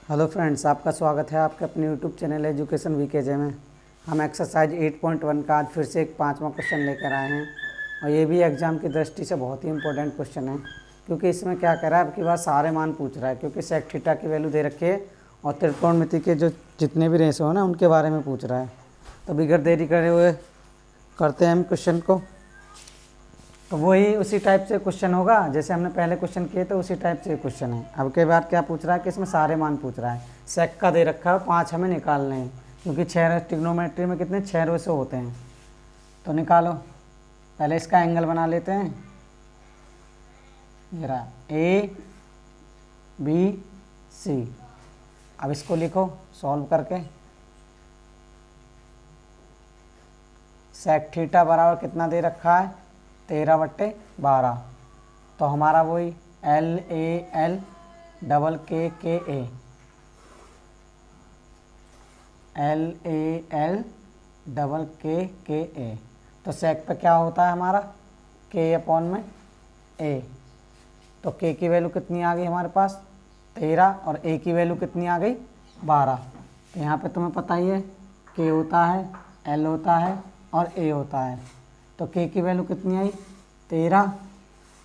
Hello friends, आपका स्वागत है आपके अपने यूट्यूब चैनल एजुकेशन वीकेजे में। हम एक्सरसाइज 8.1 का आज फिर से एक 5वां क्वेश्चन लेकर आए हैं और ये भी एग्ज़ाम की दृष्टि से बहुत ही इंपॉर्टेंट क्वेश्चन है, क्योंकि इसमें क्या कह रहा है, आपकी बात सारे मान पूछ रहा है, क्योंकि सेक थीटा की वैल्यू दे रखी है और त्रिकोणमिति के जो जितने भी रेशो हैं ना उनके बारे में पूछ रहा है। तो बिगड़ देरी करे हुए करते हैं हम क्वेश्चन को। तो वही उसी टाइप से क्वेश्चन होगा जैसे हमने पहले क्वेश्चन किए, तो उसी टाइप से क्वेश्चन है। अब के बाद क्या पूछ रहा है कि इसमें सारे मान पूछ रहा है। सेक का दे रखा है, 5 हमें निकालने हैं, क्योंकि 6 ट्रिग्नोमेट्री में कितने 6 रेशो होते हैं। तो निकालो, पहले इसका एंगल बना लेते हैं। ये रहा ABC। अब इसको लिखो सॉल्व करके। सेक थीटा बराबर कितना दे रखा है, 13/12। तो हमारा वही LAL double KKA, LAL double KKA। तो सेक पे क्या होता है हमारा K/A। तो K की वैल्यू कितनी आ गई हमारे पास 13 और A की वैल्यू कितनी आ गई 12। तो यहाँ पे तुम्हें पता ही है K होता है, L होता है और A होता है। तो K की वैल्यू कितनी आई 13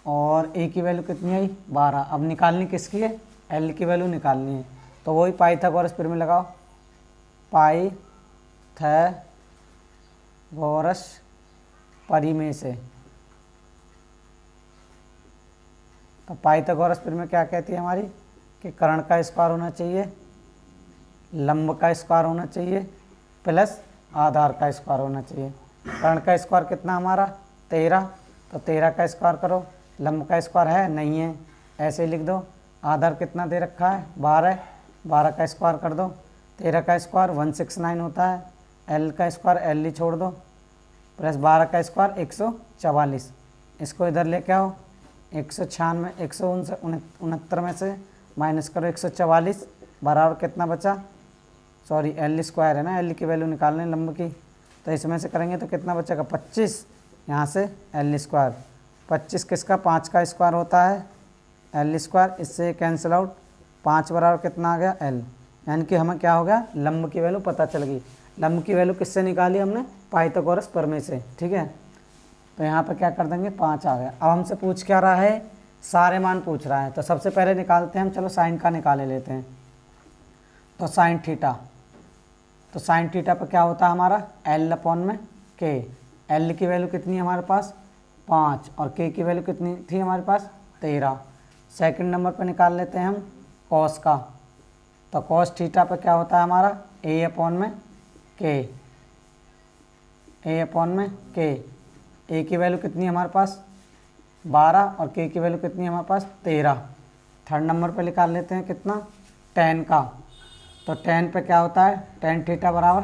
और A की वैल्यू कितनी आई 12। अब निकालनी किसकी है, L की वैल्यू निकालनी है। तो वही पाइथागोरस फिर में लगाओ, पाइथागोरस परिमेय से। तो पाइथागोरस फिर में क्या कहती है हमारी कि कर्ण का स्क्वायर होना चाहिए, लंब का स्क्वायर होना चाहिए, प्लस आधार का स्क्वायर होना चाहिए। कर्ण का स्क्वायर कितना हमारा 13, तो 13 का स्क्वायर करो। लंब का स्क्वायर है नहीं है, ऐसे ही लिख दो। आधार कितना दे रखा है 12, 12 का स्क्वायर कर दो। 13 का स्क्वायर 169 होता है, L का स्क्वायर L ही छोड़ दो, प्लस 12 का स्क्वायर 144। इसको इधर लेके आओ, 196 169 में से माइनस करो 144, बराबर कितना बचा, सॉरी L स्क्वायर है ना, L की वैल्यू निकालने लंब की। तो इसमें से करेंगे तो कितना बचेगा 25, यहाँ से L स्क्वायर 25 किसका 5 का स्क्वायर होता है L स्क्वायर, इससे कैंसिल आउट। 5 बराबर कितना आ गया L, यानी कि हमें क्या हो गया लंब की वैल्यू पता चल गई। लंब की वैल्यू किससे निकाली हमने, पाइथागोरस प्रमेय से, ठीक है। तो यहाँ पर क्या कर देंगे 5 आ गया। अब हमसे पूछ क्या रहा है, सारे मान पूछ रहा है। तो सबसे पहले निकालते हैं हम, चलो साइन का निकाले लेते हैं। तो साइन थीटा, तो साइन थीटा पर क्या होता है हमारा L/K। L की वैल्यू कितनी है हमारे पास 5 और K की वैल्यू कितनी थी हमारे पास 13। सेकंड नंबर पर निकाल लेते हैं हम कॉस का। तो कॉस थीटा पर क्या होता है हमारा A/K, A/K। A की वैल्यू कितनी है हमारे पास 12 और K की वैल्यू कितनी है हमारे पास 13। थर्ड नंबर पर निकाल लेते हैं कितना tan का। तो tan पे क्या होता है tan थीटा बराबर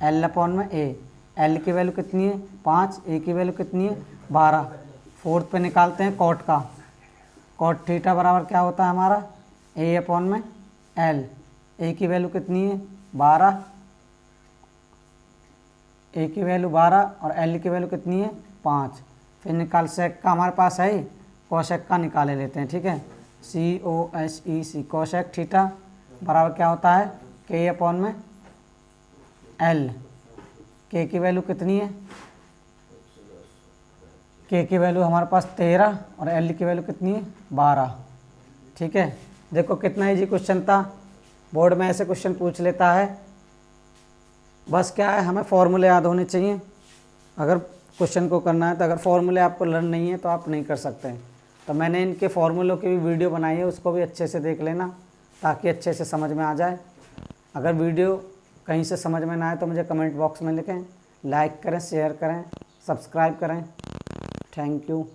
L/A। L की वैल्यू कितनी है 5, A की वैल्यू कितनी है 12। फोर्थ पे निकालते हैं कॉट का। कॉट थीटा बराबर क्या होता है हमारा A/L। A की वैल्यू कितनी है 12, A की वैल्यू 12 और L की वैल्यू कितनी है 5। फिर निकाल सेक का हमारे पास है, कोसेक का निकाले लेते हैं, ठीक है। COSEC कोसेक थीटा बराबर क्या होता है K/L। K की वैल्यू कितनी है, K की वैल्यू हमारे पास 13 और L की वैल्यू कितनी है 12, ठीक है। देखो कितना इजी क्वेश्चन था, बोर्ड में ऐसे क्वेश्चन पूछ लेता है। बस क्या है, हमें फॉर्मूले याद होने चाहिए अगर क्वेश्चन को करना है। तो अगर फॉर्मूले आपको लर्न नहीं है तो आप नहीं कर सकते। तो मैंने इनके फॉर्मूलों की भी वीडियो बनाई है, उसको भी अच्छे से देख लेना ताकि अच्छे से समझ में आ जाए। अगर वीडियो कहीं से समझ में ना आए तो मुझे कमेंट बॉक्स में लिखें, लाइक करें, शेयर करें, सब्सक्राइब करें। Thank you.